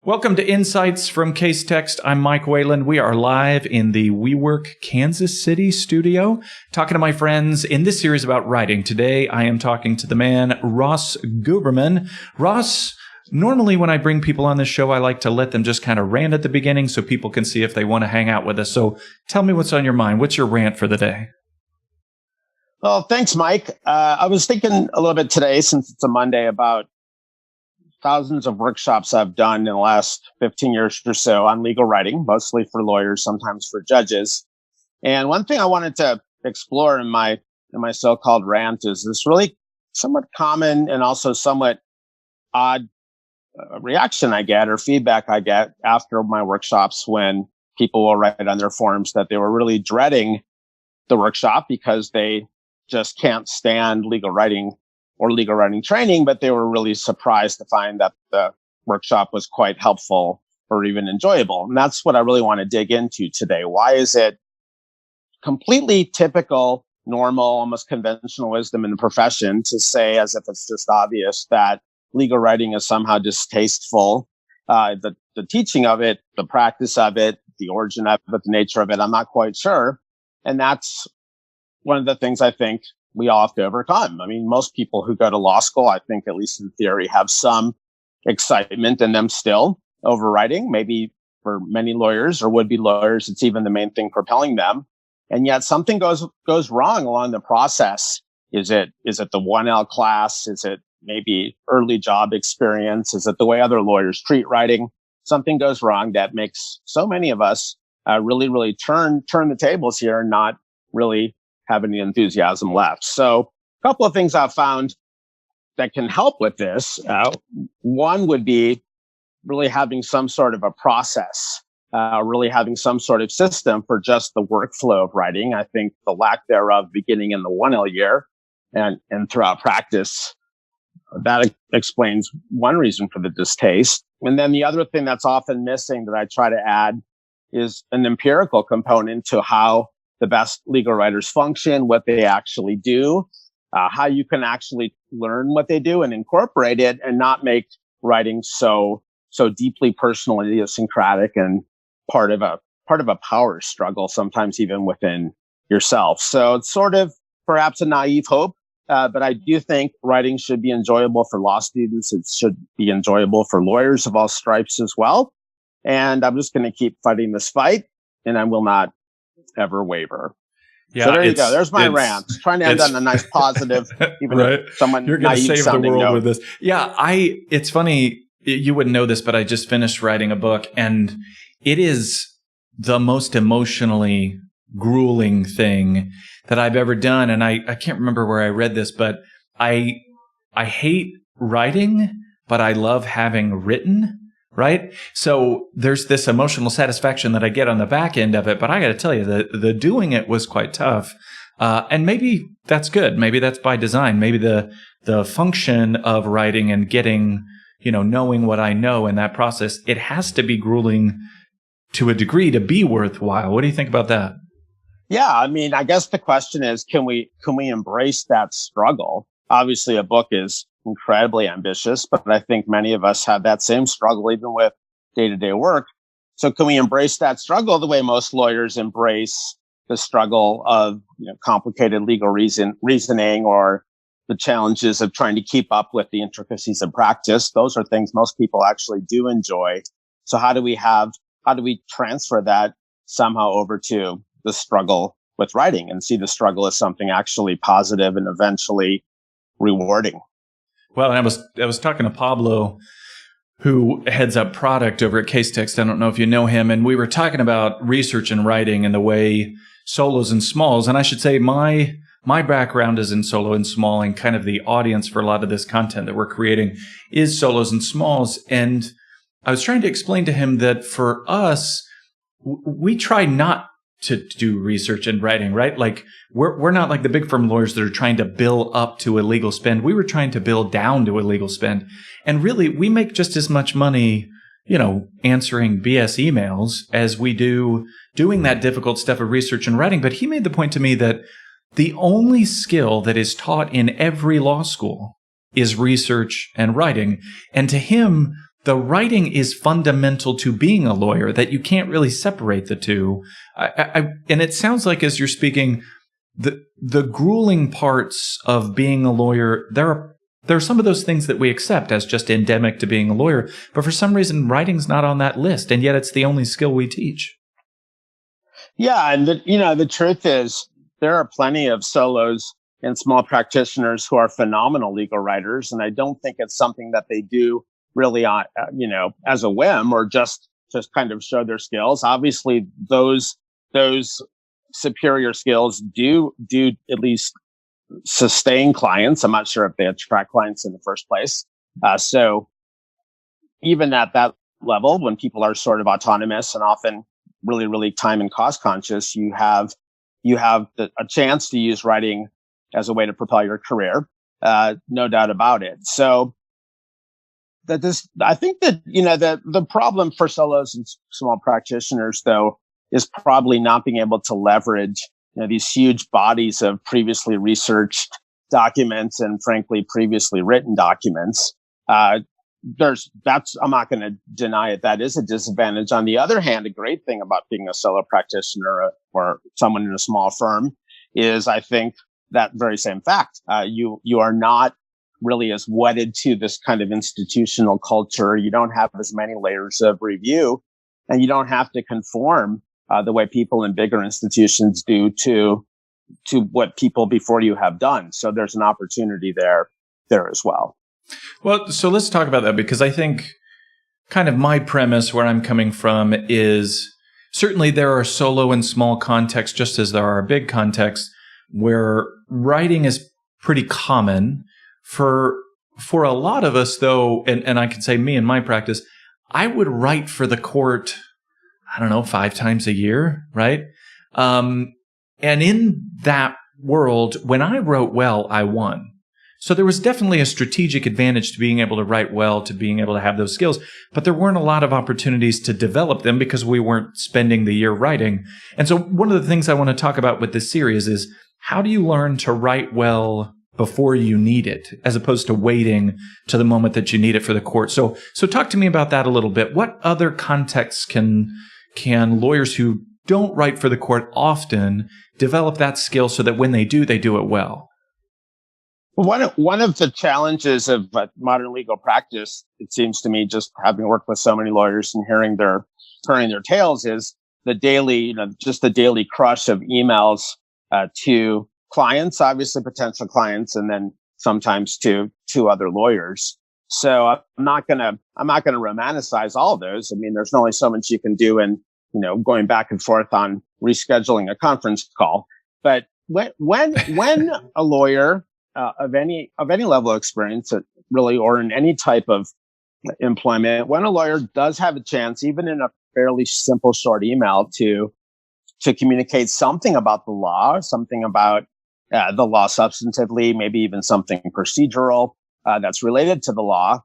Welcome to Insights from Case Text. I'm Mike Whalen. We are live in the WeWork Kansas City studio, talking to my friends in this series about writing. Today, I am talking to the man, Ross Guberman. Ross, normally when I bring people on this show, I like to let them just kind of rant at the beginning so people can see if they want to hang out with us. So tell me what's on your mind. What's your rant for the day? Well, thanks, Mike. I was thinking a little bit today, since it's a Monday, about thousands of workshops I've done in the last 15 years or so on legal writing, mostly for lawyers, sometimes for judges. And one thing I wanted to explore in my so-called rant is this really somewhat common and also somewhat odd reaction I get, or feedback I get after my workshops, when people will write on their forums that they were really dreading the workshop because they just can't stand legal writing or legal writing training, but they were really surprised to find that the workshop was quite helpful or even enjoyable. And that's what I really want to dig into today. Why is it completely typical, normal, almost conventional wisdom in the profession to say, as if it's just obvious, that legal writing is somehow distasteful? The teaching of it, the practice of it, the origin of it, the nature of it, I'm not quite sure. And that's one of the things I think we all have to overcome. I mean, most people who go to law school, I think, at least in theory, have some excitement in them still over writing. Maybe for many lawyers or would-be lawyers, it's even the main thing propelling them. And yet something goes wrong along the process. Is it the 1L class? Is it maybe early job experience? Is it the way other lawyers treat writing? Something goes wrong that makes so many of us really turn the tables here and not really have any enthusiasm left. So a couple of things I've found that can help with this. One would be really having some sort of a process, really having some sort of system for just the workflow of writing. I think the lack thereof beginning in the 1L year and throughout practice, that explains one reason for the distaste. And then the other thing that's often missing that I try to add is an empirical component to how the best legal writers function, what they actually do, how you can actually learn what they do and incorporate it, and not make writing so deeply personal and idiosyncratic and part of a power struggle, sometimes even within yourself. So it's sort of perhaps a naive hope, but I do think writing should be enjoyable for law students. It should be enjoyable for lawyers of all stripes as well. And I'm just going to keep fighting this fight, and I will not ever waver. Yeah, so there you go. There's my rant. Trying to end on a nice positive, even right. If someone you're going to save the world with this. Yeah, it's funny. You wouldn't know this, but I just finished writing a book, and it is the most emotionally grueling thing that I've ever done. And I can't remember where I read this, but I hate writing, but I love having written. Right? So there's this emotional satisfaction that I get on the back end of it. But I got to tell you, the doing it was quite tough. And maybe that's good. Maybe that's by design. Maybe the function of writing and getting, knowing what I know in that process, it has to be grueling to a degree to be worthwhile. What do you think about that? Yeah. I mean, I guess the question is, can we embrace that struggle? Obviously, a book is incredibly ambitious, but I think many of us have that same struggle even with day-to-day work. So can we embrace that struggle the way most lawyers embrace the struggle of complicated legal reasoning or the challenges of trying to keep up with the intricacies of practice? Those are things most people actually do enjoy. So how do we transfer that somehow over to the struggle with writing and see the struggle as something actually positive and eventually rewarding? Well, and I was talking to Pablo, who heads up product over at Case Text. I don't know if you know him. And we were talking about research and writing and the way solos and smalls. And I should say my background is in solo and small, and kind of the audience for a lot of this content that we're creating is solos and smalls. And I was trying to explain to him that for us, we try not to do research and writing, right? Like we're not like the big firm lawyers that are trying to bill up to a legal spend. We were trying to bill down to a legal spend. And really, we make just as much money, answering BS emails as we do doing that difficult stuff of research and writing. But he made the point to me that the only skill that is taught in every law school is research and writing. And to him, the writing is fundamental to being a lawyer, that you can't really separate the two. And it sounds like, as you're speaking, the grueling parts of being a lawyer, there are some of those things that we accept as just endemic to being a lawyer, but for some reason, writing's not on that list, and yet it's the only skill we teach. Yeah, and the truth is, there are plenty of solos and small practitioners who are phenomenal legal writers, and I don't think it's something that they do really on, as a whim or just kind of show their skills. Obviously, those superior skills do at least sustain clients. I'm not sure if they attract clients in the first place. So even at that level, when people are sort of autonomous and often really, really time and cost conscious, you have a chance to use writing as a way to propel your career. No doubt about it. So I think that, the problem for solos and small practitioners, though, is probably not being able to leverage, these huge bodies of previously researched documents and, frankly, previously written documents. I'm not going to deny it. That is a disadvantage. On the other hand, a great thing about being a solo practitioner or someone in a small firm is, I think, that very same fact. You are not really as wedded to this kind of institutional culture. You don't have as many layers of review, and you don't have to conform the way people in bigger institutions do to what people before you have done. So there's an opportunity there as well. Well, so let's talk about that, because I think kind of my premise where I'm coming from is certainly there are solo and small contexts, just as there are big contexts, where writing is pretty common. For a lot of us, though, and I can say me in my practice, I would write for the court, 5 times a year, right? And in that world, when I wrote well, I won. So there was definitely a strategic advantage to being able to write well, to being able to have those skills, but there weren't a lot of opportunities to develop them because we weren't spending the year writing. And so one of the things I want to talk about with this series is, how do you learn to write well before you need it, as opposed to waiting to the moment that you need it for the court? So talk to me about that a little bit. What other contexts can lawyers who don't write for the court often develop that skill so that when they do it well? One of the challenges of modern legal practice, it seems to me, just having worked with so many lawyers and hearing their tales, is the daily crush of emails to clients, obviously potential clients, and then sometimes to other lawyers. So I'm not gonna romanticize all of those. I mean, there's only so much you can do in, going back and forth on rescheduling a conference call. But when a lawyer of any level of experience, really, or in any type of employment, when a lawyer does have a chance, even in a fairly simple short email, to communicate something about the law, something about the law substantively, maybe even something procedural that's related to the law,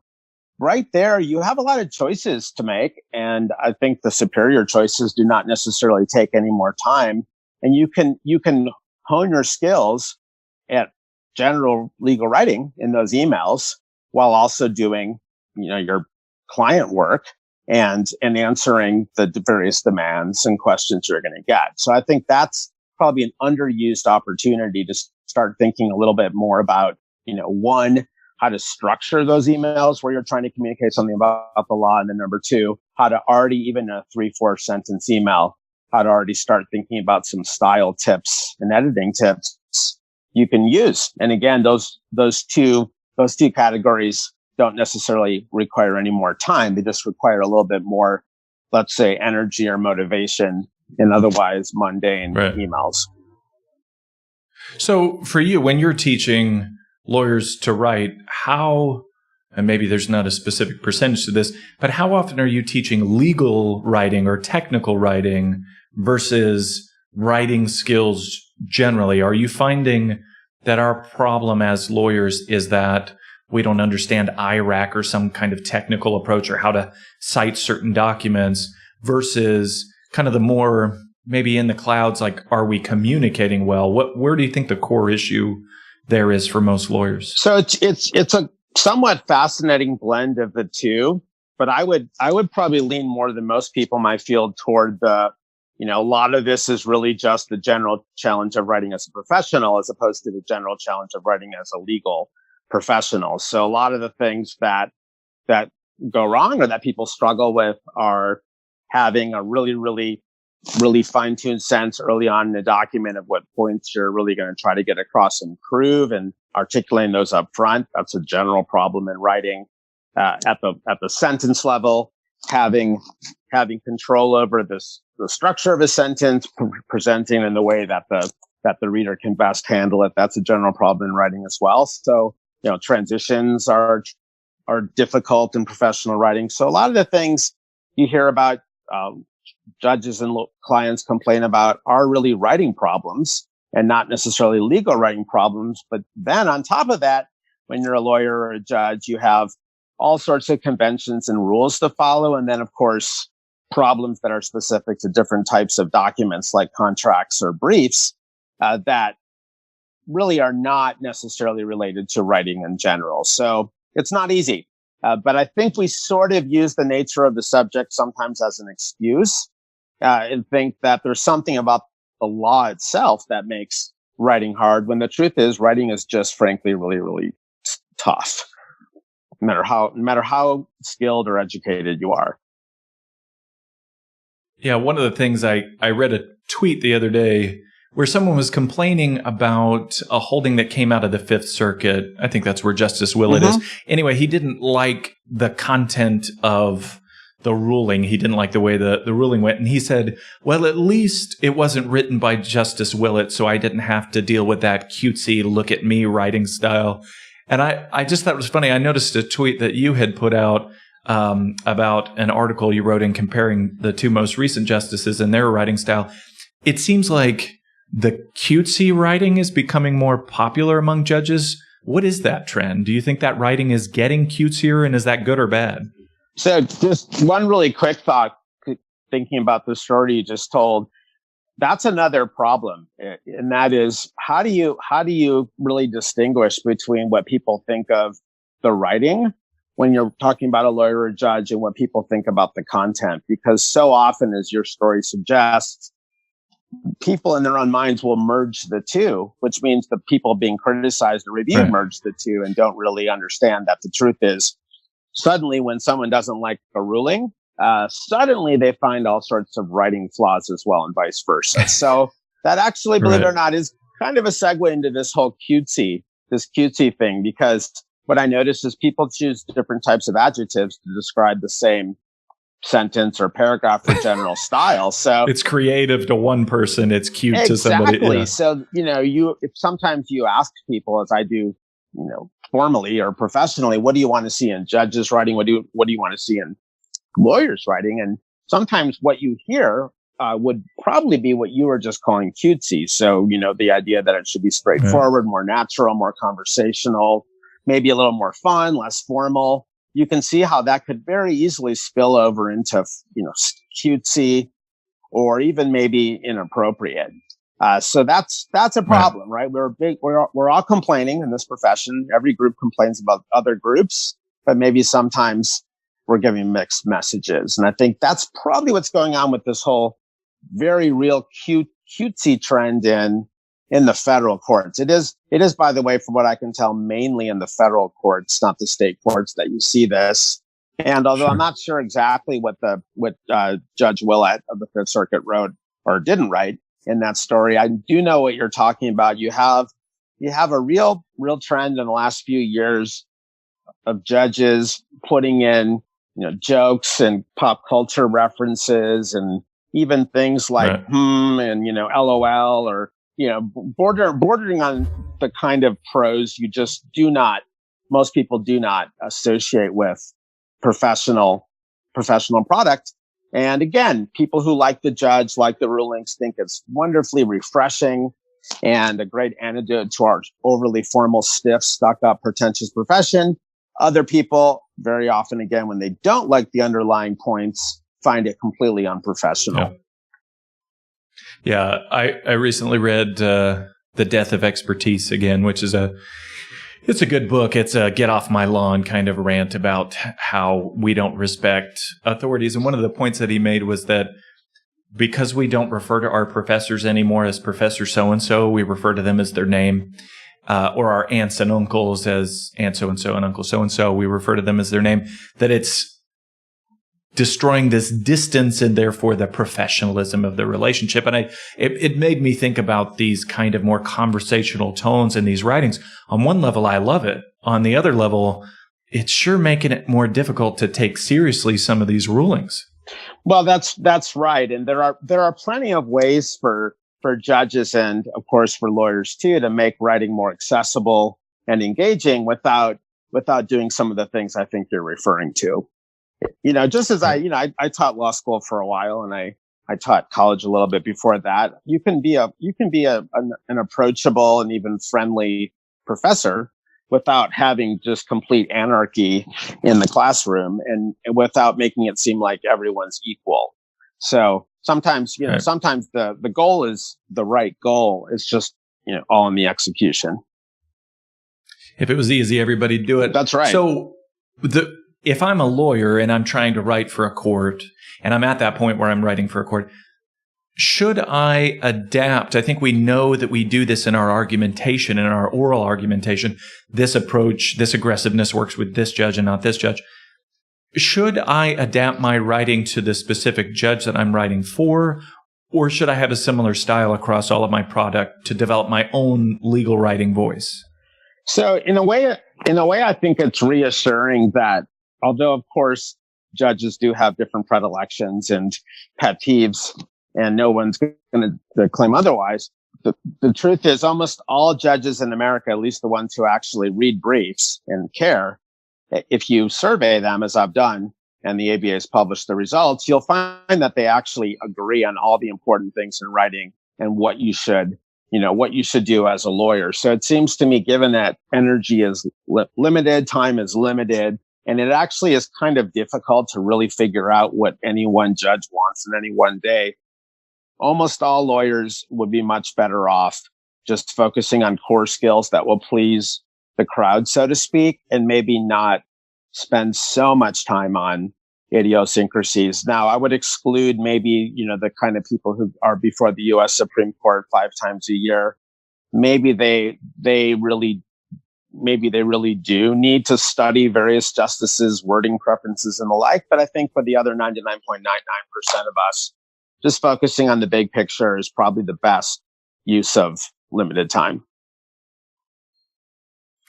right there, you have a lot of choices to make. And I think the superior choices do not necessarily take any more time. And you can hone your skills at general legal writing in those emails while also doing, your client work and answering the various demands and questions you're going to get. So I think that's probably an underused opportunity to start thinking a little bit more about, one, how to structure those emails where you're trying to communicate something about the law. And then number two, how to already, even a 3-4 sentence email, how to already start thinking about some style tips and editing tips you can use. And again, those two categories don't necessarily require any more time. They just require a little bit more, let's say, energy or motivation in otherwise mundane emails. So for you, when you're teaching lawyers to write, and maybe there's not a specific percentage to this, but how often are you teaching legal writing or technical writing versus writing skills generally? Are you finding that our problem as lawyers is that we don't understand IRAC or some kind of technical approach or how to cite certain documents, versus kind of the more maybe in the clouds, like, are we communicating well? Where do you think the core issue there is for most lawyers? So it's a somewhat fascinating blend of the two. but I would probably lean more than most people in my field toward a lot of this is really just the general challenge of writing as a professional, as opposed to the general challenge of writing as a legal professional. So a lot of the things that go wrong or that people struggle with are having a really, really, really fine-tuned sense early on in the document of what points you're really going to try to get across and prove, and articulating those up front. That's a general problem in writing. At the sentence level, having control over the structure of a sentence, presenting in the way that the reader can best handle it. That's a general problem in writing as well. So, transitions are difficult in professional writing. So a lot of the things you hear about judges and clients complain about are really writing problems and not necessarily legal writing problems. But then on top of that, when you're a lawyer or a judge, you have all sorts of conventions and rules to follow. And then, of course, problems that are specific to different types of documents like contracts or briefs that really are not necessarily related to writing in general. So it's not easy. But I think we sort of use the nature of the subject sometimes as an excuse and think that there's something about the law itself that makes writing hard, when the truth is writing is just frankly really, really tough, no matter how skilled or educated you are. Yeah, one of the things I read a tweet the other day where someone was complaining about a holding that came out of the Fifth Circuit. I think that's where Justice Willett is. Anyway, he didn't like the content of the ruling. He didn't like the way the ruling went. And he said, well, at least it wasn't written by Justice Willett, so I didn't have to deal with that cutesy look at me writing style. And I just thought it was funny. I noticed a tweet that you had put out about an article you wrote in comparing the two most recent justices and their writing style. It seems like the cutesy writing is becoming more popular among judges. What is that trend? Do you think that writing is getting cutesier, and is that good or bad? So just one really quick thought, thinking about the story you just told. That's another problem. And that is, how do you really distinguish between what people think of the writing when you're talking about a lawyer or a judge and what people think about the content? Because so often, as your story suggests, people in their own minds will merge the two, which means the people being criticized or reviewed merge the two and don't really understand that the truth is, suddenly when someone doesn't like a ruling, suddenly they find all sorts of writing flaws as well, and vice versa. So that actually, believe it or not, is kind of a segue into this whole cutesy thing, because what I notice is people choose different types of adjectives to describe the same sentence or paragraph or general style. So it's creative to one person, it's cute to somebody. Exactly. Yeah. So, if sometimes you ask people, as I do, formally or professionally, what do you want to see in judges writing? What do you want to see in lawyers writing? And sometimes what you hear would probably be what you were just calling cutesy. So, the idea that it should be straightforward, more natural, more conversational, maybe a little more fun, less formal. You can see how that could very easily spill over into, cutesy or even maybe inappropriate. So that's a problem, right? We're all complaining in this profession. Every group complains about other groups, but maybe sometimes we're giving mixed messages. And I think that's probably what's going on with this whole very real cutesy trend in the federal courts. It is, by the way, from what I can tell, mainly in the federal courts, not the state courts, that you see this. And although I'm not sure exactly what Judge Willett of the Fifth Circuit wrote or didn't write in that story, I do know what you're talking about. You have a real trend in the last few years of judges putting in, jokes and pop culture references, and even things like and LOL, or bordering on the kind of prose you just most people do not associate with professional product. And again, people who like the judge, like the rulings, think it's wonderfully refreshing and a great antidote to our overly formal, stiff, stuck-up, pretentious profession. Other people, very often, again, when they don't like the underlying points, find it completely unprofessional. Yeah. I recently read The Death of Expertise again, which is It's a good book. It's a get off my lawn kind of rant about how we don't respect authorities. And one of the points that he made was that because we don't refer to our professors anymore as Professor so-and-so, we refer to them as their name, or our aunts and uncles as Aunt so-and-so and Uncle so-and-so. We refer to them as their name, that it's destroying this distance and therefore the professionalism of the relationship. And it made me think about these kind of more conversational tones in these writings. On one level, I love it. On the other level, it's sure making it more difficult to take seriously some of these rulings. Well, that's right. And there are plenty of ways for judges and of course for lawyers too, to make writing more accessible and engaging without doing some of the things I think you're referring to. Just as I taught law school for a while, and I taught college a little bit before that. You can be an approachable and even friendly professor without having just complete anarchy in the classroom and without making it seem like everyone's equal. So sometimes, sometimes the goal is the right goal. It's just, all in the execution. If it was easy, everybody'd do it. That's right. So if I'm a lawyer and I'm trying to write for a court, and I'm at that point where I'm writing for a court, should I adapt? I think we know that we do this in our argumentation, in our oral argumentation. This approach, this aggressiveness works with this judge and not this judge. Should I adapt my writing to the specific judge that I'm writing for, or should I have a similar style across all of my product to develop my own legal writing voice? So in a way, I think it's reassuring that although, of course, judges do have different predilections and pet peeves, and no one's going to claim otherwise, the truth is almost all judges in America, at least the ones who actually read briefs and care, if you survey them, as I've done, and the ABA has published the results, you'll find that they actually agree on all the important things in writing and what you should do as a lawyer. So it seems to me, given that energy is limited, time is limited, and it actually is kind of difficult to really figure out what any one judge wants in any one day, almost all lawyers would be much better off just focusing on core skills that will please the crowd, so to speak, and maybe not spend so much time on idiosyncrasies. Now, I would exclude maybe, the kind of people who are before the U.S. Supreme Court 5 times a year. Maybe they really do need to study various justices' wording preferences and the like. But I think for the other 99.99% of us, just focusing on the big picture is probably the best use of limited time.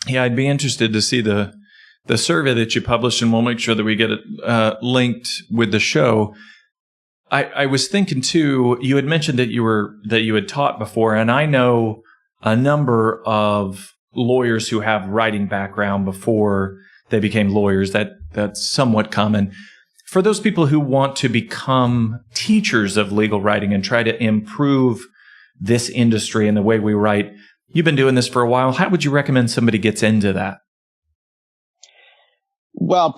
Yeah, I'd be interested to see the survey that you published, and we'll make sure that we get it linked with the show. I was thinking too, you had mentioned that you had taught before, and I know a number of lawyers who have writing background before they became lawyers. That's somewhat common. For those people who want to become teachers of legal writing and try to improve this industry and the way we write, you've been doing this for a while. How would you recommend somebody gets into that? Well,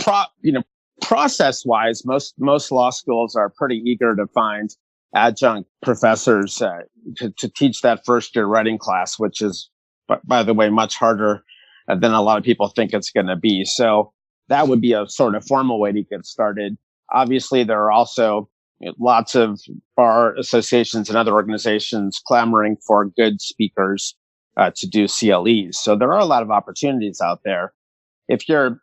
process-wise, most law schools are pretty eager to find adjunct professors to teach that first-year writing class, which is, by the way, much harder than a lot of people think it's going to be. So that would be a sort of formal way to get started. Obviously, there are also lots of bar associations and other organizations clamoring for good speakers to do CLEs. So there are a lot of opportunities out there. If you're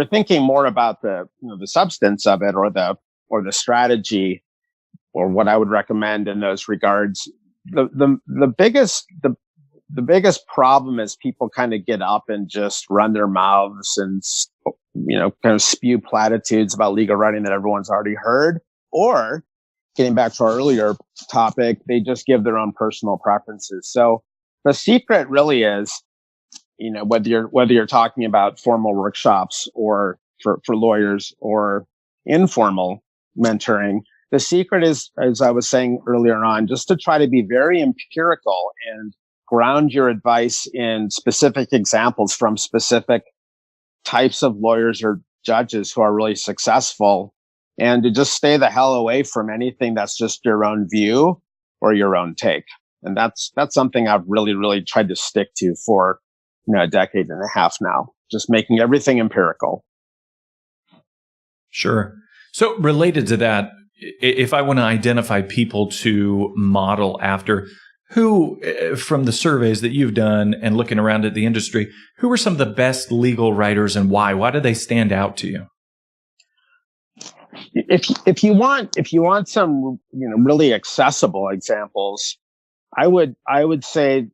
thinking more about the substance of it or the strategy, or what I would recommend in those regards, the biggest problem is people kind of get up and just run their mouths and kind of spew platitudes about legal writing that everyone's already heard. Or, getting back to our earlier topic, they just give their own personal preferences. So the secret really is, whether you're talking about formal workshops or for lawyers or informal mentoring, the secret is, as I was saying earlier on, just to try to be very empirical and ground your advice in specific examples from specific types of lawyers or judges who are really successful, and to just stay the hell away from anything that's just your own view or your own take. And that's something I've really, really tried to stick to for a decade and a half now, just making everything empirical. Sure. So related to that, if I want to identify people to model after, who, from the surveys that you've done and looking around at the industry, who are some of the best legal writers and why? Why do they stand out to you? If you want some really accessible examples, I would say,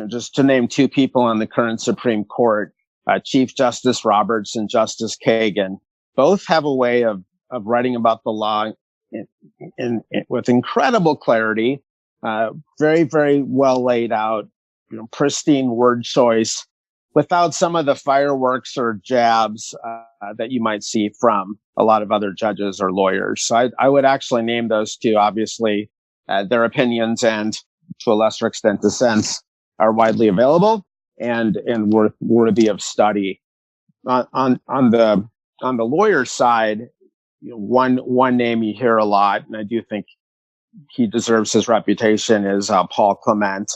just to name two people on the current Supreme Court, Chief Justice Roberts and Justice Kagan, both have a way of writing about the law with incredible clarity, very, very well laid out, pristine word choice, without some of the fireworks or jabs that you might see from a lot of other judges or lawyers. So I would actually name those two. Obviously, their opinions and, to a lesser extent, dissents are widely available and worthy of study. On the lawyer side, one name you hear a lot, and I do think he deserves his reputation, is Paul Clemente,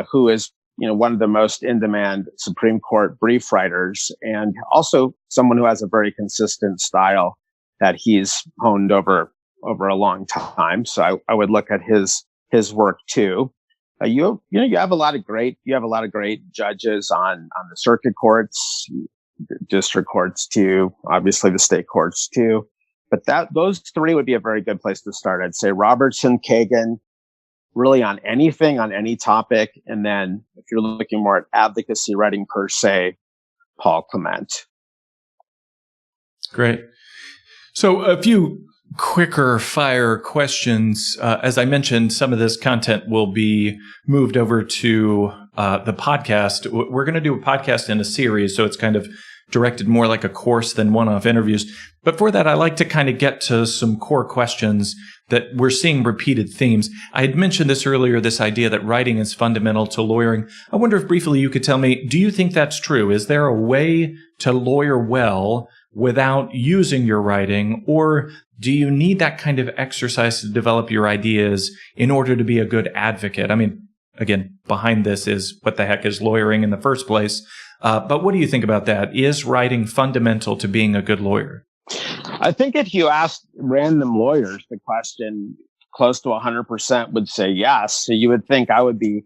who is one of the most in-demand Supreme Court brief writers, and also someone who has a very consistent style that he's honed over a long time. So I would look at his work too. You have a lot of great judges on the circuit courts, district courts too, obviously the state courts too. But those three would be a very good place to start. I'd say Robertson, Kagan, really on anything, on any topic. And then if you're looking more at advocacy writing per se, Paul Clemente. Great. So a few quicker fire questions. As I mentioned, some of this content will be moved over to the podcast. We're going to do a podcast in a series, so it's kind of directed more like a course than one-off interviews. But for that, I like to kind of get to some core questions that we're seeing repeated themes. I had mentioned this earlier, this idea that writing is fundamental to lawyering. I wonder if briefly you could tell me, do you think that's true? Is there a way to lawyer well without using your writing, or do you need that kind of exercise to develop your ideas in order to be a good advocate? I mean, again, behind this is what the heck is lawyering in the first place? But what do you think about that? Is writing fundamental to being a good lawyer? I think if you asked random lawyers the question, close to 100% would say yes. So you would think I would be,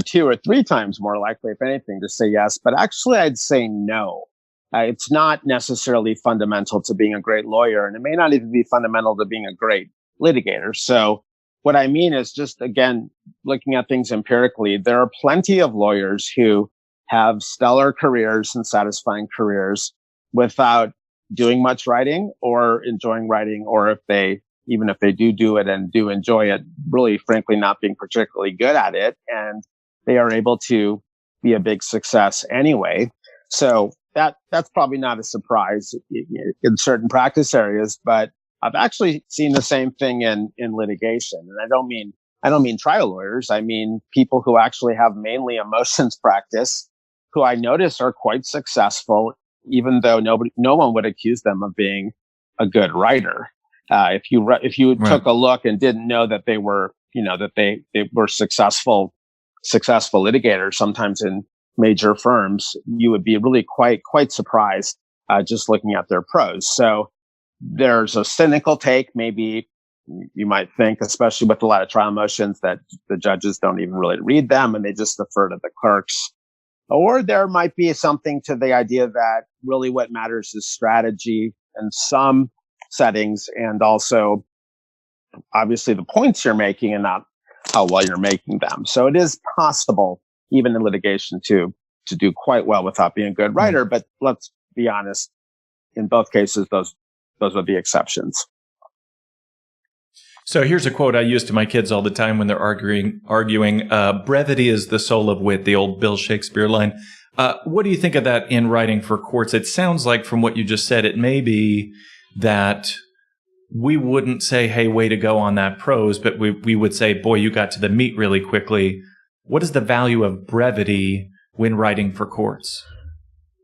2 or 3 times more likely, if anything, to say yes. But actually, I'd say no. It's not necessarily fundamental to being a great lawyer, and it may not even be fundamental to being a great litigator. So what I mean is just, again, looking at things empirically, there are plenty of lawyers who have stellar careers and satisfying careers without doing much writing or enjoying writing, or even if they do it and do enjoy it, really, frankly, not being particularly good at it, and they are able to be a big success anyway. So that's probably not a surprise in certain practice areas, but I've actually seen the same thing in litigation. And I don't mean trial lawyers. I mean people who actually have mainly a motions practice, who I notice are quite successful, even though no one would accuse them of being a good writer. If you right. took a look and didn't know that they were, that they were successful litigators, sometimes in major firms, you would be really quite surprised just looking at their prose. So there's a cynical take, maybe you might think, especially with a lot of trial motions, that the judges don't even really read them and they just defer to the clerks. Or there might be something to the idea that really what matters is strategy in some settings, and also obviously the points you're making and not how well you're making them. So it is possible, even in litigation, to do quite well without being a good writer. But let's be honest, in both cases, those are the exceptions. So here's a quote I use to my kids all the time when they're arguing, brevity is the soul of wit, the old Bill Shakespeare line. What do you think of that in writing for courts? It sounds like from what you just said, it may be that we wouldn't say, hey, way to go on that prose, but we would say, boy, you got to the meat really quickly. What is the value of brevity when writing for courts?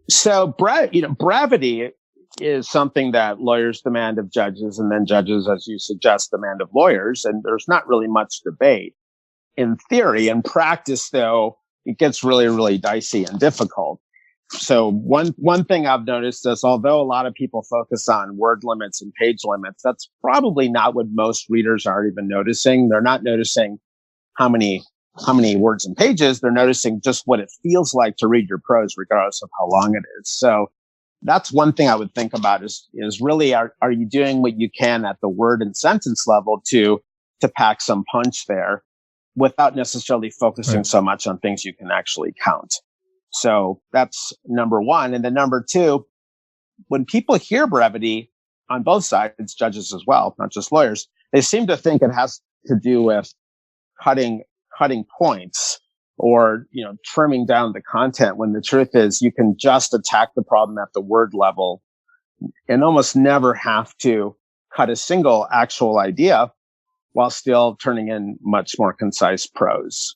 So brevity is something that lawyers demand of judges, and then judges, as you suggest, demand of lawyers. And there's not really much debate in theory. In practice, though, it gets really, really dicey and difficult. So one thing I've noticed is, although a lot of people focus on word limits and page limits, that's probably not what most readers are even noticing. They're not noticing how many words and pages. They're noticing just what it feels like to read your prose, regardless of how long it is. So that's one thing I would think about is really, are you doing what you can at the word and sentence level to pack some punch there without necessarily focusing so much on things you can actually count. So that's number one. And then number two, when people hear brevity on both sides, judges as well, not just lawyers, they seem to think it has to do with cutting points or, trimming down the content, when the truth is you can just attack the problem at the word level and almost never have to cut a single actual idea while still turning in much more concise prose.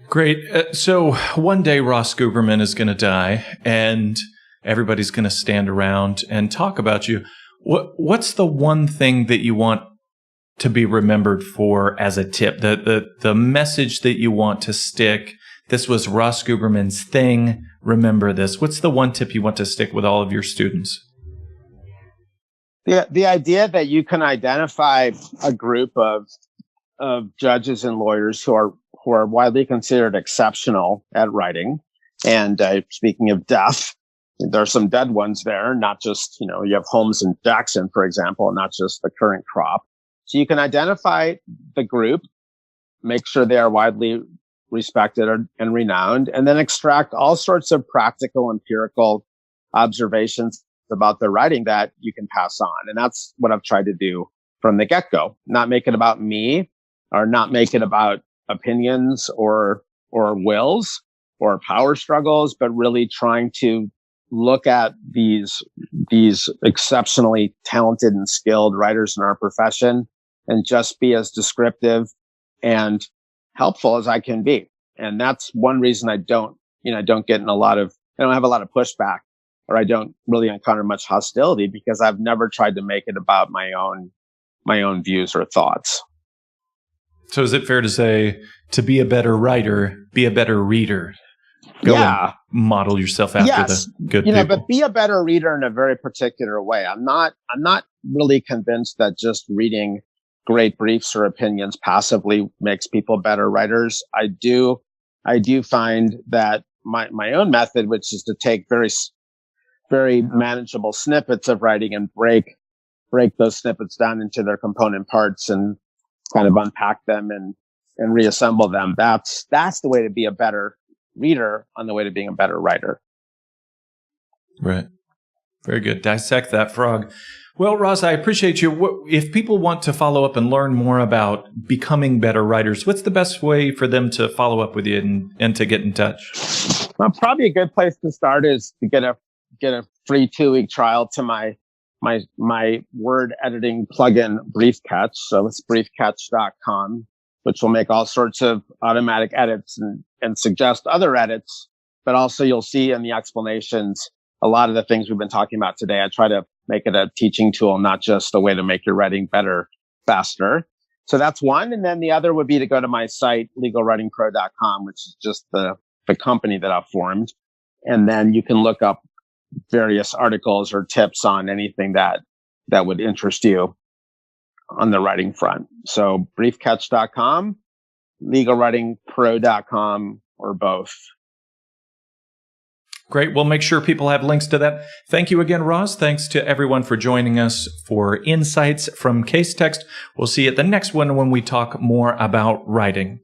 Great. So one day Ross Guberman is going to die and everybody's going to stand around and talk about you. What's the one thing that you want to be remembered for as a tip? The message that you want to stick? This was Ross Guberman's thing. Remember this. What's the one tip you want to stick with all of your students? The idea that you can identify a group of judges and lawyers who are widely considered exceptional at writing. And speaking of death, there are some dead ones there, not just, you have Holmes and Jackson, for example, not just the current crop. So you can identify the group, make sure they are widely respected and renowned, and then extract all sorts of practical, empirical observations about their writing that you can pass on. And that's what I've tried to do from the get-go. Not make it about me, or not make it about opinions or wills or power struggles, but really trying to look at these exceptionally talented and skilled writers in our profession and just be as descriptive and helpful as I can be. And that's one reason I don't get in I don't have a lot of pushback, or I don't really encounter much hostility, because I've never tried to make it about my own views or thoughts. So is it fair to say, to be a better writer, be a better reader? Go and model yourself after the good people. But be a better reader in a very particular way. I'm not really convinced that just reading great briefs or opinions passively makes people better writers. I do find that my own method, which is to take very, very manageable snippets of writing and break those snippets down into their component parts and kind of unpack them and reassemble them. That's the way to be a better reader on the way to being a better writer. Right. Very good. Dissect that frog. Well, Ross, I appreciate you. If people want to follow up and learn more about becoming better writers, what's the best way for them to follow up with you and to get in touch? Well, probably a good place to start is to get a free 2-week trial to my word editing plugin, BriefCatch. So it's briefcatch.com, which will make all sorts of automatic edits and suggest other edits. But also you'll see in the explanations a lot of the things we've been talking about today. I try to make it a teaching tool, not just a way to make your writing better, faster. So that's one. And then the other would be to go to my site, legalwritingpro.com, which is just the company that I've formed. And then you can look up various articles or tips on anything that would interest you on the writing front. So briefcatch.com, legalwritingpro.com, or both. Great. We'll make sure people have links to that. Thank you again, Ross. Thanks to everyone for joining us for Insights from Case Text. We'll see you at the next one when we talk more about writing.